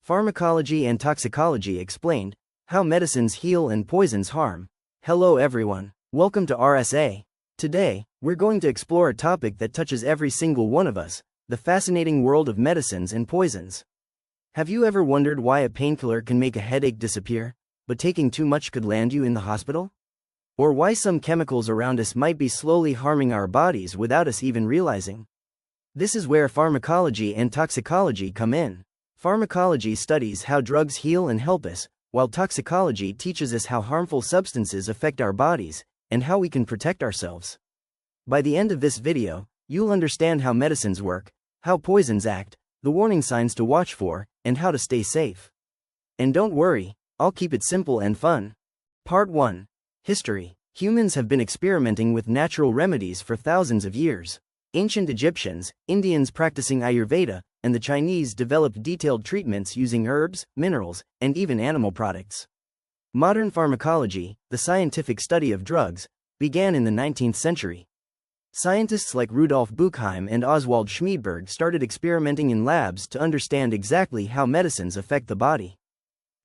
Pharmacology and Toxicology explained, how medicines heal and poisons harm. Hello everyone, welcome to RSA. Today, we're going to explore a topic that touches every single one of us, the fascinating world of medicines and poisons. Have you ever wondered why a painkiller can make a headache disappear, but taking too much could land you in the hospital? Or why some chemicals around us might be slowly harming our bodies without us even realizing? This is where pharmacology and toxicology come in. Pharmacology studies how drugs heal and help us, while toxicology teaches us how harmful substances affect our bodies, and how we can protect ourselves. By the end of this video, you'll understand how medicines work, how poisons act, the warning signs to watch for, and how to stay safe. And don't worry, I'll keep it simple and fun. Part 1. History. Humans have been experimenting with natural remedies for thousands of years. Ancient Egyptians, Indians practicing Ayurveda, and the Chinese developed detailed treatments using herbs, minerals, and even animal products. Modern pharmacology, the scientific study of drugs, began in the 19th century. Scientists like Rudolf Buchheim and Oswald Schmiedberg started experimenting in labs to understand exactly how medicines affect the body.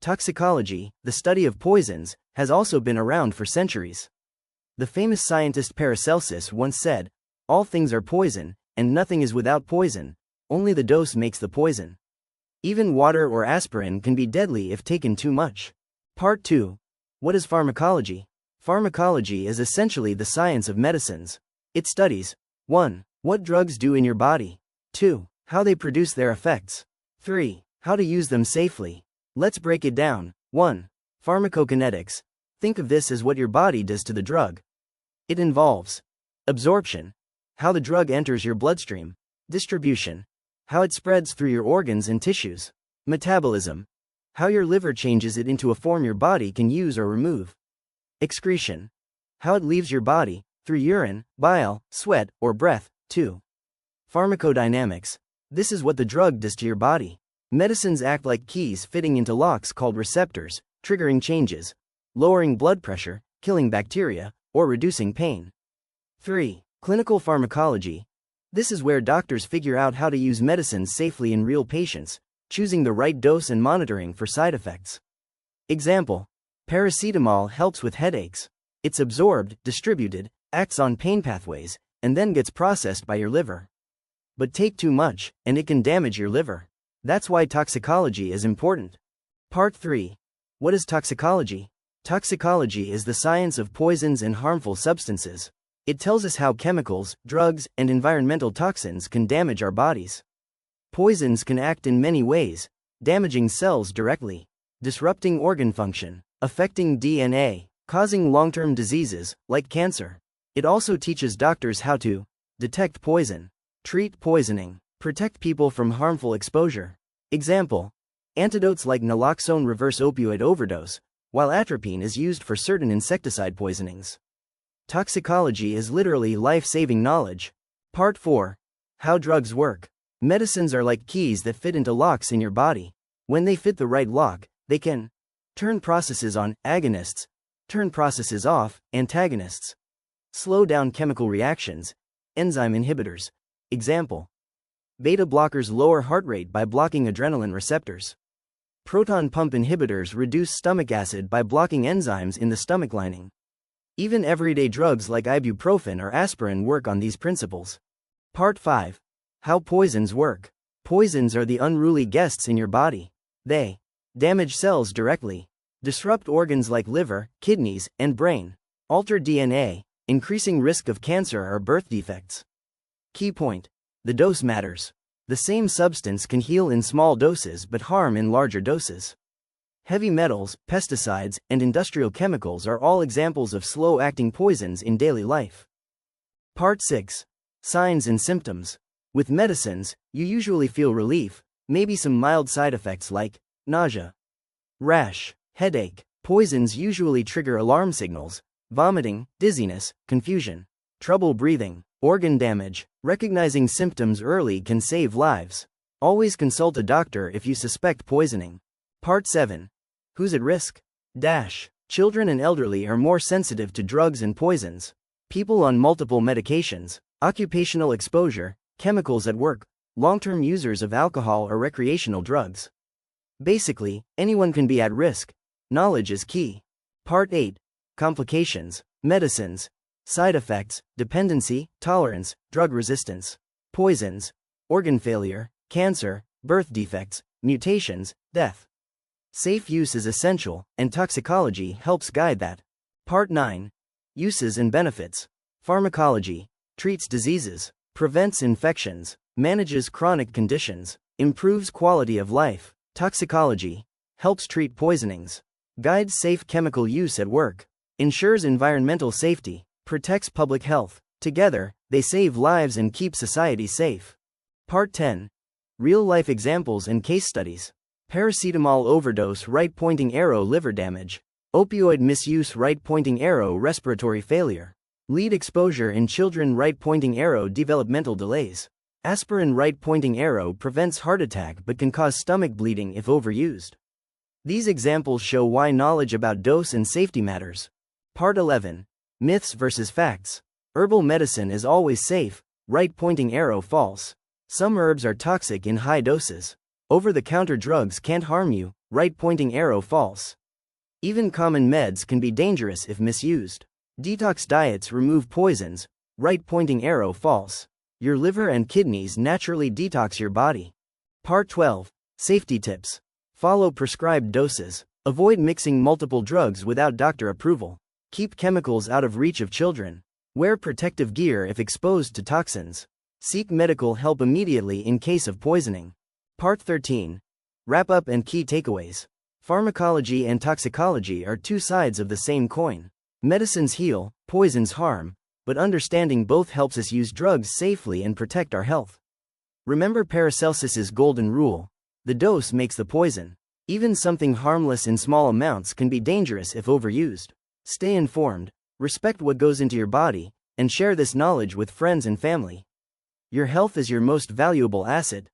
Toxicology, the study of poisons, has also been around for centuries. The famous scientist Paracelsus once said, "All things are poison, and nothing is without poison, only the dose makes the poison." Even water or aspirin can be deadly if taken too much. Part 2. What is pharmacology? Pharmacology is essentially the science of medicines. It studies 1. What drugs do in your body. 2. How they produce their effects. 3. How to use them safely. Let's break it down. 1. Pharmacokinetics. Think of this as what your body does to the drug. It involves absorption, how the drug enters your bloodstream. Distribution, how it spreads through your organs and tissues. Metabolism, how your liver changes it into a form your body can use or remove. Excretion, how it leaves your body, through urine, bile, sweat, or breath. 2. Pharmacodynamics. This is what the drug does to your body. Medicines act like keys fitting into locks called receptors, triggering changes, lowering blood pressure, killing bacteria, or reducing pain. 3. Clinical pharmacology. This is where doctors figure out how to use medicines safely in real patients, choosing the right dose and monitoring for side effects. Example: paracetamol helps with headaches. It's absorbed, distributed, acts on pain pathways, and then gets processed by your liver. But take too much, and it can damage your liver. That's why toxicology is important. Part 3. What is toxicology? Toxicology is the science of poisons and harmful substances. It tells us how chemicals, drugs, and environmental toxins can damage our bodies. Poisons can act in many ways, damaging cells directly, disrupting organ function, affecting DNA, causing long-term diseases, like cancer. It also teaches doctors how to detect poison, treat poisoning, protect people from harmful exposure. Example: antidotes like naloxone reverse opioid overdose, while atropine is used for certain insecticide poisonings. Toxicology is literally life-saving knowledge. Part 4. How drugs work. Medicines are like keys that fit into locks in your body. When they fit the right lock, they can turn processes on, agonists, turn processes off, antagonists, slow down chemical reactions, enzyme inhibitors. Example: beta blockers lower heart rate by blocking adrenaline receptors. Proton pump inhibitors reduce stomach acid by blocking enzymes in the stomach lining. Even everyday drugs like ibuprofen or aspirin work on these principles. Part 5. How poisons work. Poisons are the unruly guests in your body. They damage cells directly, disrupt organs like liver, kidneys, and brain, alter DNA, increasing risk of cancer or birth defects. Key point: the dose matters. The same substance can heal in small doses but harm in larger doses. Heavy metals, pesticides, and industrial chemicals are all examples of slow-acting poisons in daily life. Part 6. Signs and symptoms. With medicines, you usually feel relief, maybe some mild side effects like nausea, rash, headache. Poisons usually trigger alarm signals: vomiting, dizziness, confusion, trouble breathing, organ damage. Recognizing symptoms early can save lives. Always consult a doctor if you suspect poisoning. Part 7. Who's at risk? Children and elderly are more sensitive to drugs and poisons. People on multiple medications, occupational exposure, chemicals at work, long-term users of alcohol or recreational drugs. Basically, anyone can be at risk. Knowledge is key. Part 8. Complications, medicines, side effects, dependency, tolerance, drug resistance, poisons, organ failure, cancer, birth defects, mutations, death. Safe use is essential, and toxicology helps guide that. Part 9. Uses and benefits. Pharmacology treats diseases, prevents infections, manages chronic conditions, improves quality of life. Toxicology helps treat poisonings, guides safe chemical use at work, ensures environmental safety, protects public health. Together, they save lives and keep society safe. Part 10. Real-life examples and case studies. Paracetamol overdose, right-pointing arrow, liver damage. Opioid misuse, right-pointing arrow, respiratory failure. Lead exposure in children, right-pointing arrow, developmental delays. Aspirin, right-pointing arrow, prevents heart attack but can cause stomach bleeding if overused. These examples show why knowledge about dose and safety matters. Part 11. Myths versus facts. Herbal medicine is always safe, right-pointing arrow, false. Some herbs are toxic in high doses. Over-the-counter drugs can't harm you, right-pointing arrow, false. Even common meds can be dangerous if misused. Detox diets remove poisons, right-pointing arrow, false. Your liver and kidneys naturally detox your body. Part 12. Safety tips. Follow prescribed doses. Avoid mixing multiple drugs without doctor approval. Keep chemicals out of reach of children. Wear protective gear if exposed to toxins. Seek medical help immediately in case of poisoning. Part 13. Wrap up and key takeaways. Pharmacology and toxicology are two sides of the same coin. Medicines heal, poisons harm, but understanding both helps us use drugs safely and protect our health. Remember Paracelsus's golden rule: the dose makes the poison. Even something harmless in small amounts can be dangerous if overused. Stay informed, respect what goes into your body, and share this knowledge with friends and family. Your health is your most valuable asset.